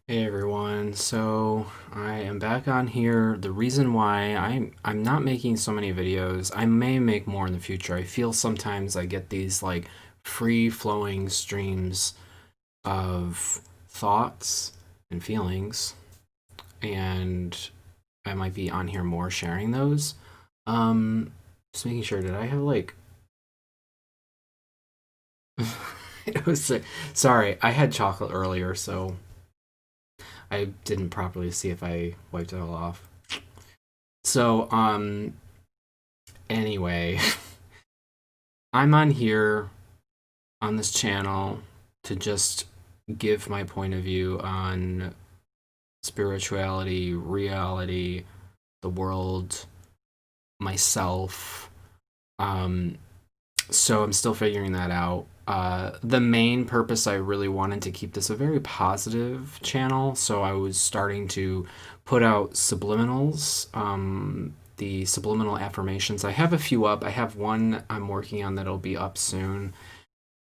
Hey everyone, so I am back on here. The reason why I'm not making so many videos, I may make more in the future. I feel sometimes I get these like free flowing streams of thoughts and feelings, and I might be on here more sharing those. Um, just making sure, did I have like it was sorry, I had chocolate earlier, so I didn't properly see if I wiped it all off. So, anyway, I'm on here on this channel to just give my point of view on spirituality, reality, the world, myself. Um, so I'm still figuring that out. The main purpose, I really wanted to keep this a very positive channel, so I was starting to put out subliminals, the subliminal affirmations. I have a few up. I have one I'm working on that'll be up soon.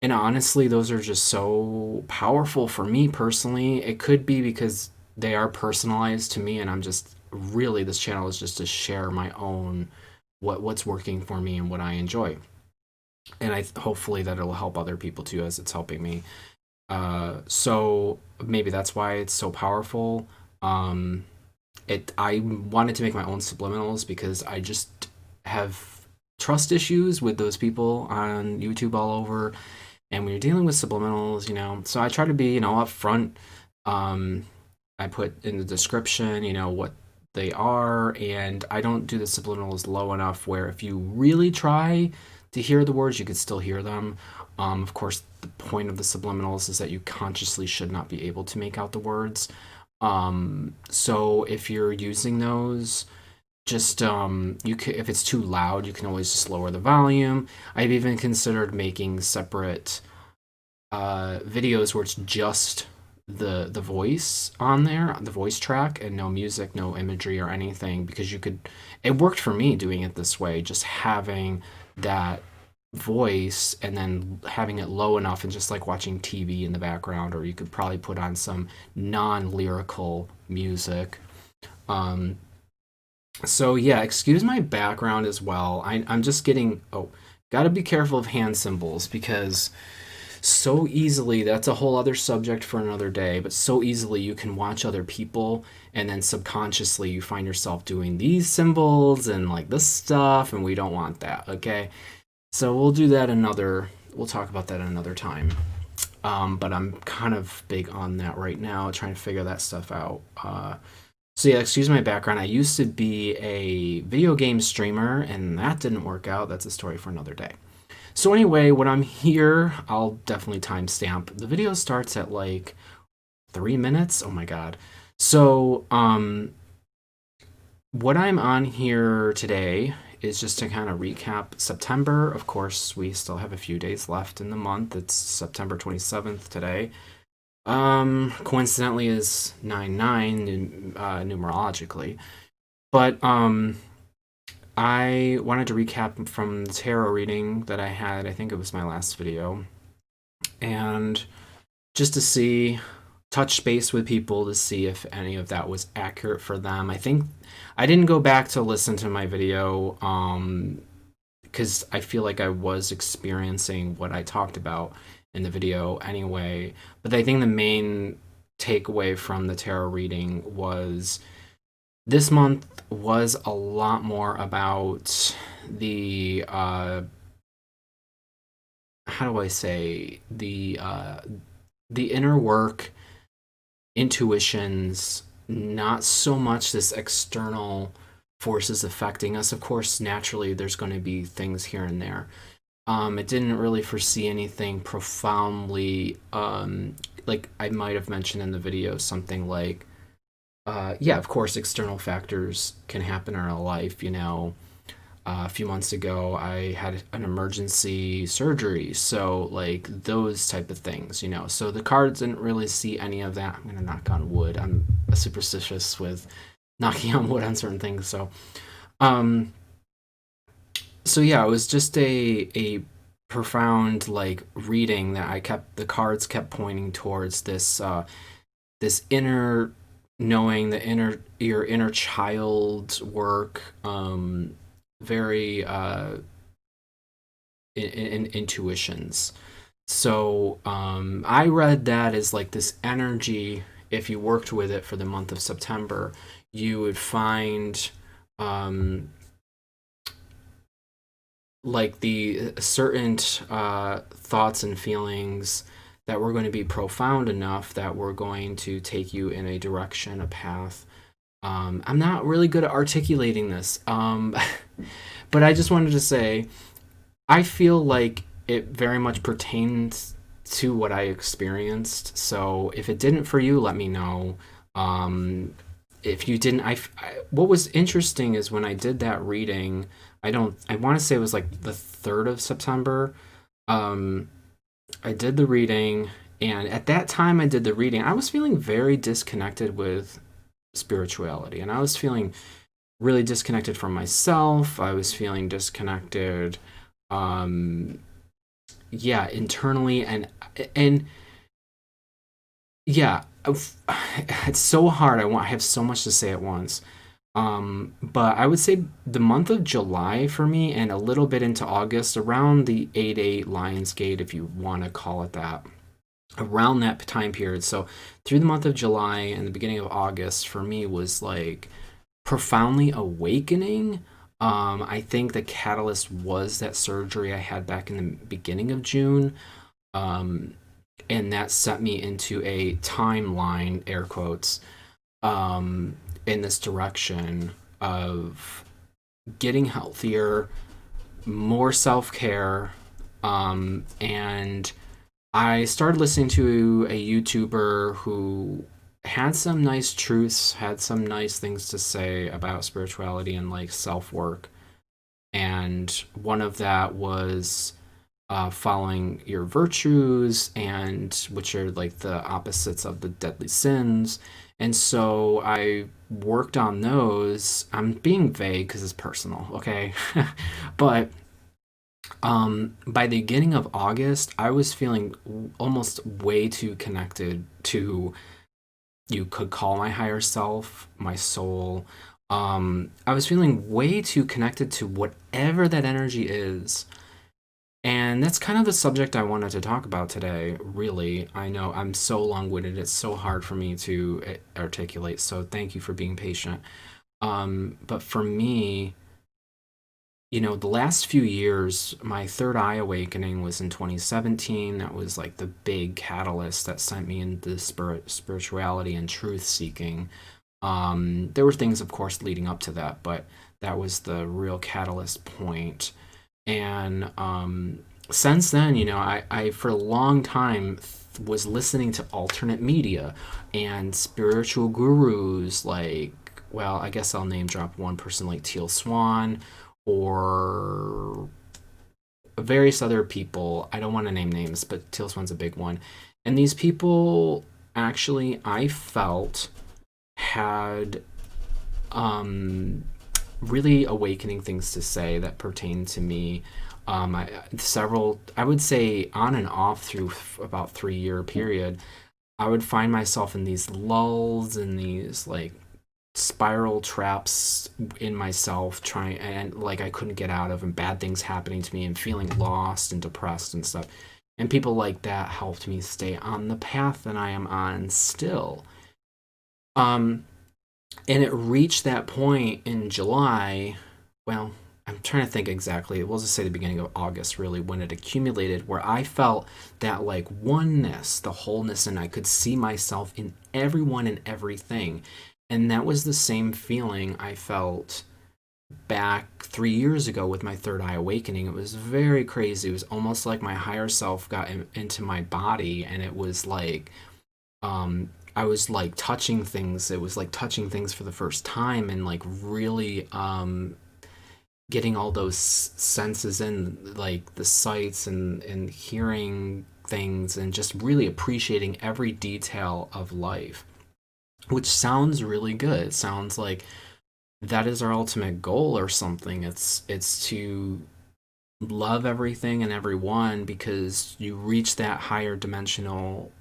And honestly, those are just so powerful for me personally. It could be because they are personalized to me, and I'm just really, this channel is just to share my own what's working for me and what I enjoy, and I hopefully that it'll help other people too as it's helping me. So maybe that's why it's so powerful. Um, I wanted to make my own subliminals because I just have trust issues with those people on YouTube all over, and when you're dealing with subliminals, so I try to be, upfront. Um, I put in the description, what they are, and I don't do the subliminals low enough where if you really try to hear the words, you could still hear them. Of course, the point of the subliminals is that you consciously should not be able to make out the words. So if you're using those, just you can, if it's too loud, you can always just lower the volume. I've even considered making separate videos where it's just the voice on there, the voice track, and no music, no imagery or anything, because you could. It worked for me doing it this way, just having that voice and then having it low enough and just like watching TV in the background, or you could probably put on some non-lyrical music. Um, so yeah, excuse my background as well. I'm just getting, gotta be careful of hand symbols because so easily, that's a whole other subject for another day, but so easily you can watch other people and then subconsciously you find yourself doing these symbols and like this stuff, and we don't want that, okay? So we'll talk about that another time. But I'm kind of big on that right now, trying to figure that stuff out. So yeah, excuse my background. I used to be a video game streamer, and that didn't work out. That's a story for another day. So anyway, when I'm here, I'll definitely timestamp. The video starts at like 3 minutes. Oh my god. So what I'm on here today is just to kind of recap September. Of course, we still have a few days left in the month. It's September 27th today. Coincidentally is 9/9 numerologically. But I wanted to recap from the tarot reading that I had. I think it was my last video. And just to see, touch base with people to see if any of that was accurate for them. I think I didn't go back to listen to my video because I feel like I was experiencing what I talked about in the video anyway. But I think the main takeaway from the tarot reading was this month was a lot more about the how do I say, the inner work, intuitions, not so much this external forces affecting us. Of course, naturally, there's going to be things here and there. It didn't really foresee anything profoundly, like I might have mentioned in the video, something like, yeah, of course, external factors can happen in our life. A few months ago, I had an emergency surgery, so like those type of things. So the cards didn't really see any of that. I'm gonna knock on wood. I'm superstitious with knocking on wood on certain things. Um, so yeah, it was just a profound like reading that the cards kept pointing towards this. this inner knowing, the inner your inner child work, very in intuitions. So I read that as like this energy. If you worked with it for the month of September, you would find um, like the certain thoughts and feelings that were going to be profound enough that were going to take you in a direction, a path. I'm not really good at articulating this, but I just wanted to say I feel like it very much pertains to what I experienced. So if it didn't for you, let me know. Um, if you didn't, what was interesting is when I did that reading, I want to say it was like the 3rd of September. Um, I did the reading, and at that time I did the reading, I was feeling very disconnected with spirituality, and I was feeling really disconnected from myself. I was feeling disconnected, um, yeah, internally, and yeah, it's so hard. I have so much to say at once. But I would say the month of July for me, and a little bit into August, around the 8/8 Lionsgate, if you want to call it that, around that time period. So through the month of July and the beginning of August for me was like profoundly awakening. I think the catalyst was that surgery I had back in the beginning of June. Um, and that set me into a timeline, air quotes, in this direction of getting healthier, more self care, and I started listening to a YouTuber who had some nice truths, had some nice things to say about spirituality and like self work. And one of that was following your virtues, and which are like the opposites of the deadly sins. And so I worked on those. I'm being vague because it's personal, okay? But by the beginning of August, I was feeling almost way too connected to, you could call my higher self, my soul. I was feeling way too connected to whatever that energy is. And that's kind of the subject I wanted to talk about today, really. I know I'm so long winded, it's so hard for me to articulate, so thank you for being patient. But for me, the last few years, my third eye awakening was in 2017. That was like the big catalyst that sent me into spirituality and truth seeking. There were things, of course, leading up to that, but that was the real catalyst point. And since then, I for a long time was listening to alternate media and spiritual gurus like, well, I guess I'll name drop one person like Teal Swan or various other people. I don't want to name names, but Teal Swan's a big one. And these people actually, I felt, had um, really awakening things to say that pertain to me. I would say on and off through about 3 year period, I would find myself in these lulls and these like spiral traps in myself trying, and like I couldn't get out of, and bad things happening to me and feeling lost and depressed and stuff. And people like that helped me stay on the path that I am on still. Um, and it reached that point in July. Well, I'm trying to think exactly. We'll just say the beginning of August, really, when it accumulated, where I felt that like oneness, the wholeness, and I could see myself in everyone and everything. And that was the same feeling I felt back 3 years ago with my third eye awakening. It was very crazy. It was almost like my higher self got into my body, and it was like I was like touching things. It was like touching things for the first time, and like really getting all those senses in, like the sights and hearing things, and just really appreciating every detail of life, which sounds really good. It sounds like that is our ultimate goal or something. It's to love everything and everyone, because you reach that higher dimensional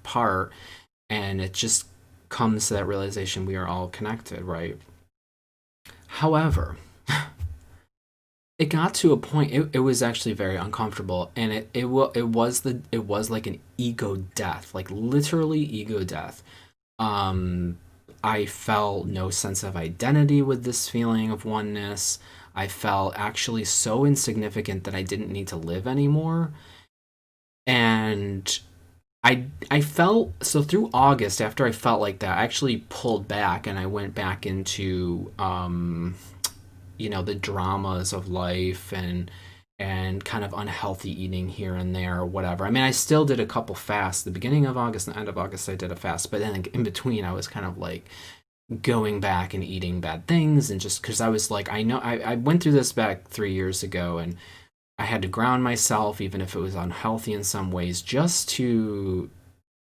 part, and it just comes to that realization we are all connected, right? However, it got to a point, it was actually very uncomfortable, and it was like an ego death, like literally ego death. um I felt no sense of identity with this feeling of oneness. I felt actually so insignificant that I didn't need to live anymore. And I felt so through August, after I felt like that, I actually pulled back and I went back into the dramas of life, and kind of unhealthy eating here and there or whatever. I mean, I still did a couple fasts. The beginning of August and the end of August I did a fast, but then in between I was kind of like going back and eating bad things, and just because I was like, I know I went through this back 3 years ago, and I had to ground myself, even if it was unhealthy in some ways, just to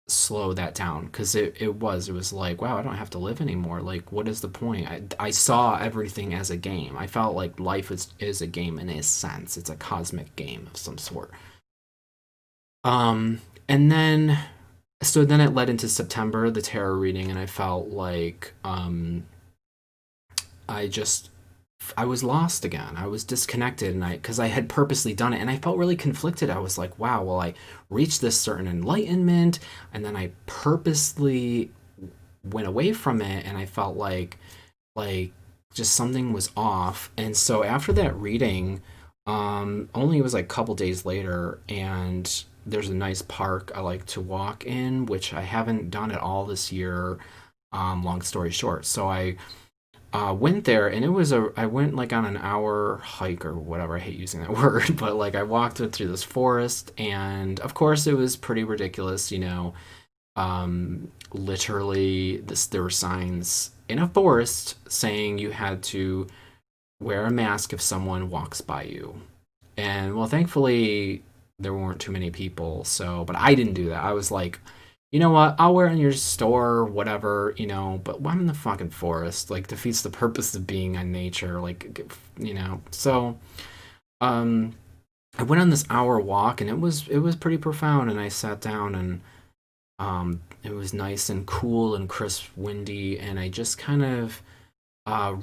slow that down, because it was like, wow, I don't have to live anymore. Like, what is the point? I saw everything as a game. I felt like life is a game in a sense. It's a cosmic game of some sort. And then so then it led into September, the tarot reading, and I felt like I just I was lost again. I was disconnected, and I because I had purposely done it, and I felt really conflicted. I was like, wow, well, I reached this certain enlightenment, and then I purposely went away from it, and I felt like just something was off. And so after that reading, only it was like a couple days later, and there's a nice park I like to walk in, which I haven't done at all this year. Long story short, so I went there, and I went like on an hour hike or whatever. I hate using that word, but like I walked through this forest, and of course it was pretty ridiculous, literally there were signs in a forest saying you had to wear a mask if someone walks by you. And well, thankfully there weren't too many people, so but I didn't do that. I was like, you know what? I'll wear it in your store, whatever, but I'm in the fucking forest. Like, defeats the purpose of being in nature. Like, So, um, I went on this hour walk, and it was pretty profound. And I sat down, and it was nice and cool and crisp, windy, and I just kind of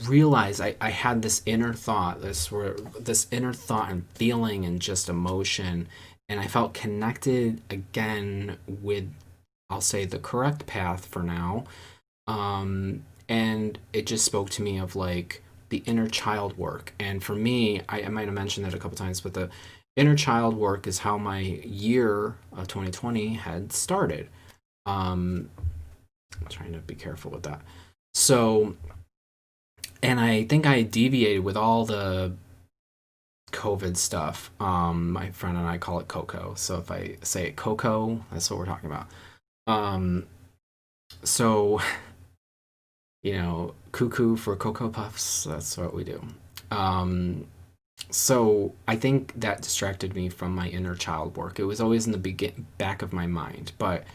realized I had this inner thought, this inner thought and feeling and just emotion, and I felt connected again with, I'll say, the correct path for now. And it just spoke to me of like the inner child work. And for me, I might have mentioned that a couple times, but the inner child work is how my year of 2020 had started. I'm trying to be careful with that. So, and I think I deviated with all the COVID stuff. My friend and I call it Coco. So if I say it Coco, that's what we're talking about. Um, so, cuckoo for Cocoa Puffs, that's what we do. Um, so I think that distracted me from my inner child work. It was always in the back of my mind, but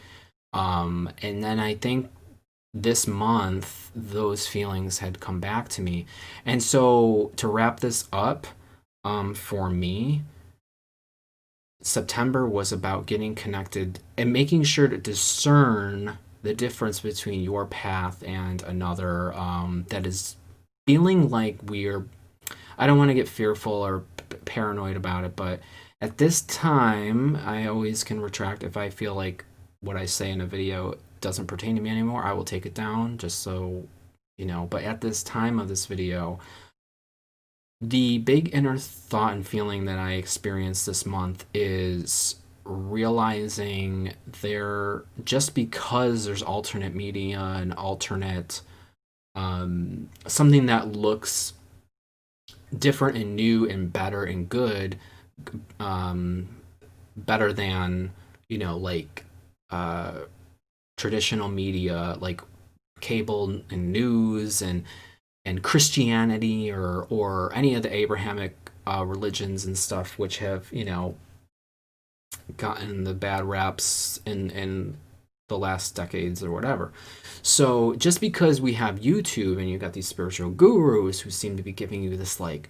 and then I think this month those feelings had come back to me. And so to wrap this up, for me, September was about getting connected and making sure to discern the difference between your path and another, that is feeling like we're, I don't want to get fearful or paranoid about it, but at this time, I always can retract if I feel like what I say in a video doesn't pertain to me anymore. I will take it down just so But at this time of this video, the big inner thought and feeling that I experienced this month is realizing just because there's alternate media and alternate, something that looks different and new and better and good, um, better than, like, traditional media, like cable and news and Christianity, or any of the Abrahamic religions and stuff, which have gotten the bad raps in the last decades or whatever. So just because we have YouTube and you got these spiritual gurus who seem to be giving you this like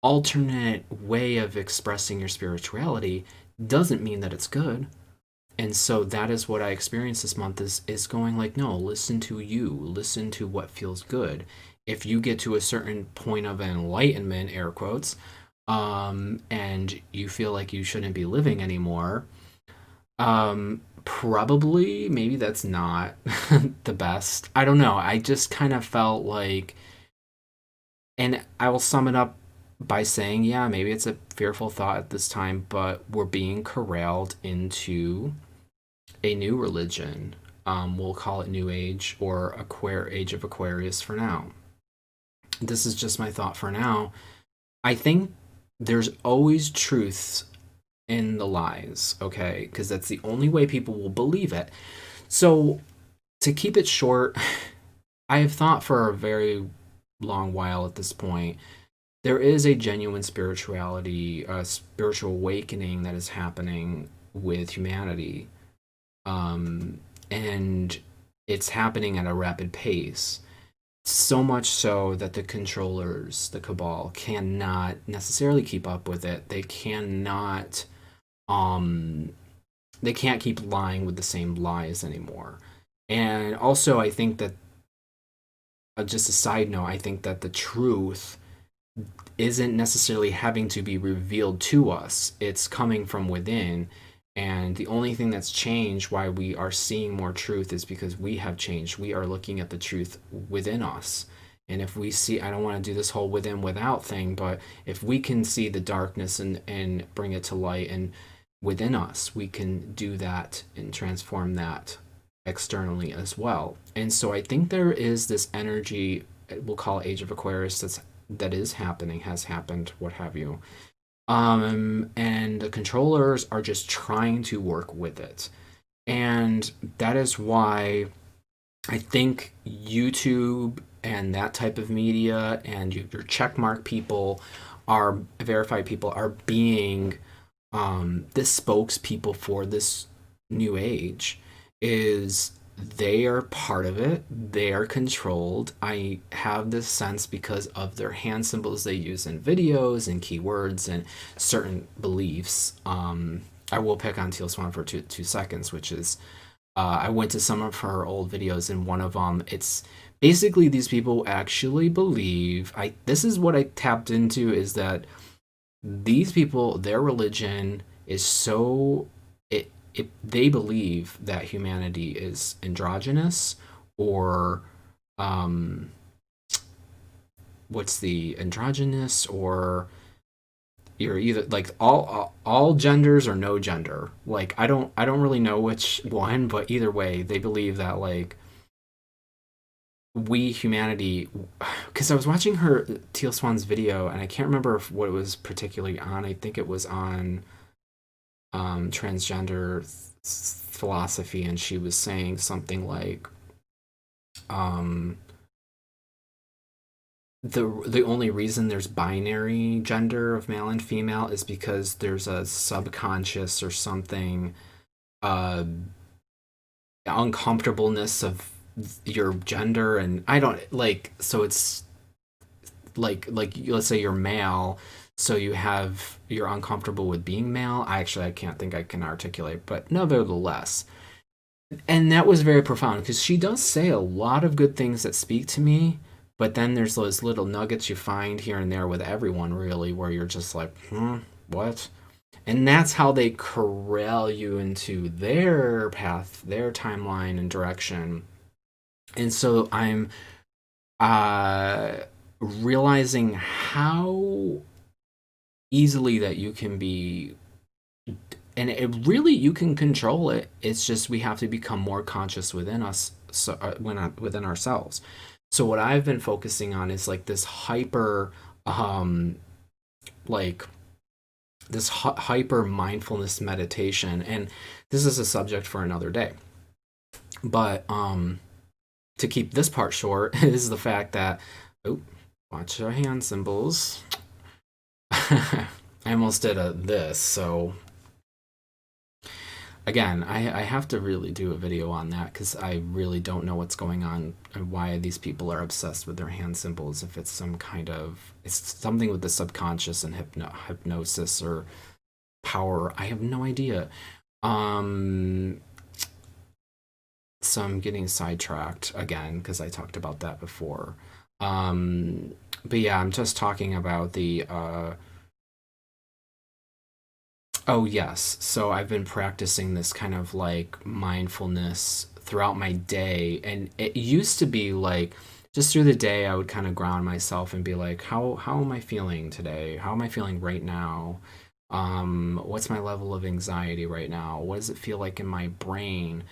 alternate way of expressing your spirituality, doesn't mean that it's good. And so that is what I experienced this month, is going like, no, listen to you, listen to what feels good. If you get to a certain point of enlightenment, air quotes, and you feel like you shouldn't be living anymore, probably maybe that's not the best. I don't know. I just kind of felt like, and I will sum it up by saying, yeah, maybe it's a fearful thought at this time, but we're being corralled into a new religion. We'll call it New Age or Age of Aquarius for now. This is just my thought for now. I think there's always truths in the lies, okay? Because that's the only way people will believe it. So, to keep it short, I have thought for a very long while at this point, there is a genuine spirituality, spiritual awakening that is happening with humanity. And it's happening at a rapid pace. So much so that the controllers, the cabal, cannot necessarily keep up with it. Um, they can't keep lying with the same lies anymore. And also, I think that, just a side note, I think that the truth isn't necessarily having to be revealed to us. It's coming from within. And the only thing that's changed, why we are seeing more truth, is because we have changed. We are looking at the truth within us. And if we see, I don't want to do this whole within without thing, but if we can see the darkness and bring it to light and within us, we can do that and transform that externally as well. And so I think there is this energy, we'll call it Age of Aquarius, that is happening, has happened, what have you. And the controllers are just trying to work with it. And that is why I think YouTube and that type of media and your checkmark people, are verified people, are being the spokespeople for this new age. Is they are part of it, they are controlled. I have this sense because of their hand symbols they use in videos and keywords and certain beliefs. I will pick on Teal Swan for two seconds, which is, I went to some of her old videos, and one of them, it's basically these people actually believe, this is what I tapped into, is that these people, their religion is so, they believe that humanity is androgynous, or um what's the androgynous, or you're either like all genders or no gender. Like, I don't really know which one, but either way they believe that, like, we humanity, because I was watching her Teal Swan's video, and I can't remember what it was particularly on. I think it was on transgender philosophy, and she was saying something like, um, the only reason there's binary gender of male and female is because there's a subconscious or something, uh, uncomfortableness of your gender. And I don't like, so it's like let's say you're male, so you're uncomfortable with being male. I can't think I can articulate, but nevertheless. And that was very profound, because she does say a lot of good things that speak to me, but then there's those little nuggets you find here and there with everyone, really, where you're just like, what? And that's how they corral you into their path, their timeline and direction. And so I'm uh realizing how easily that you can be, and it really, you can control it. It's just we have to become more conscious within us, so within ourselves. So what I've been focusing on is like this hyper, um like this hyper mindfulness meditation. And this is a subject for another day, but to keep this part short, is the fact that, oh, watch our hand symbols. I almost did this, so again, I have to really do a video on that, because I really don't know what's going on and why these people are obsessed with their hand symbols. If it's some kind of, it's something with the subconscious and hypnosis or power, I have no idea. Um, so I'm getting sidetracked again because I talked about that before. But yeah, I'm just talking about the oh yes. So I've been practicing this kind of like mindfulness throughout my day, and it used to be like just through the day I would kind of ground myself and be like, how am I feeling today? How am I feeling right now? What's my level of anxiety right now? What does it feel like in my brain?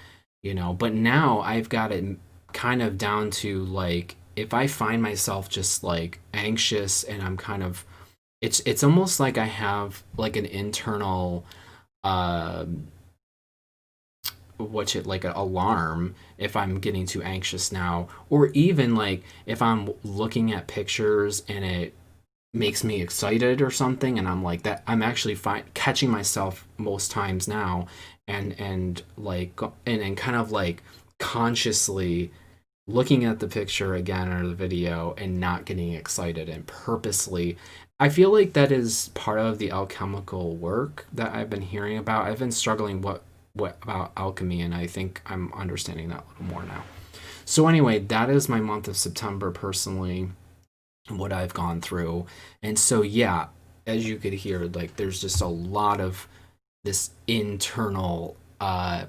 But now I've got it kind of down to like if I find myself just like anxious and I'm kind of it's almost like I have like an internal uh what's it like an alarm if I'm getting too anxious now, or even like if I'm looking at pictures and it makes me excited or something, and I'm like that I'm actually catching myself most times now and like and kind of like consciously looking at the picture again or the video and not getting excited and purposely. I feel like that is part of the alchemical work that I've been hearing about. I've been struggling what about alchemy, and I think I'm understanding that a little more now. So anyway, that is my month of September personally, what I've gone through. And so yeah, as you could hear, like there's just a lot of this internal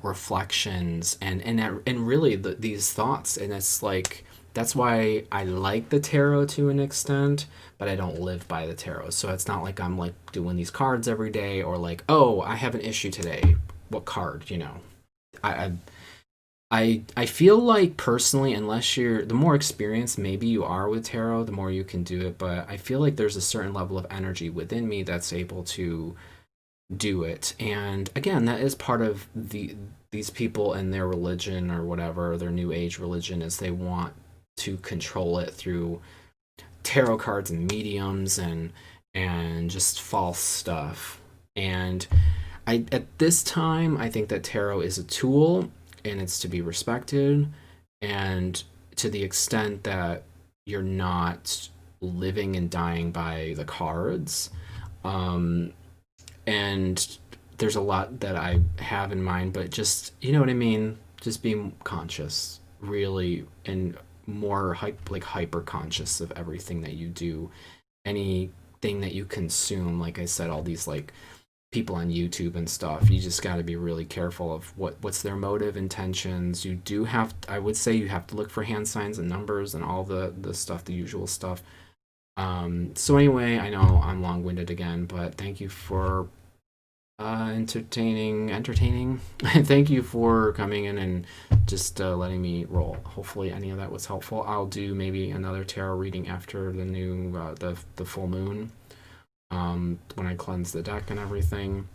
reflections and really these thoughts, and it's like that's why I like the tarot to an extent, but I don't live by the tarot. So it's not like I'm like doing these cards every day or like, oh, I have an issue today, what card, I I feel like personally, unless you're the more experienced maybe you are with tarot, the more you can do it, but I feel like there's a certain level of energy within me that's able to do it. And again, that is part of these people and their religion or whatever, their new age religion, is they want to control it through tarot cards and mediums and just false stuff. And I at this time I think that tarot is a tool and it's to be respected, and to the extent that you're not living and dying by the cards. Um, and there's a lot that I have in mind, but just you know what I mean. Just being conscious, really, and more like hyper conscious of everything that you do, anything that you consume. Like I said, all these like people on YouTube and stuff. You just got to be really careful of what's their motive intentions. You do have, I would say, you have to look for hand signs and numbers and all the stuff, the usual stuff. So anyway, I know I'm long-winded again, but thank you for entertaining. Thank you for coming in and just letting me roll. Hopefully, any of that was helpful. I'll do maybe another tarot reading after the new the full moon, when I cleanse the deck and everything.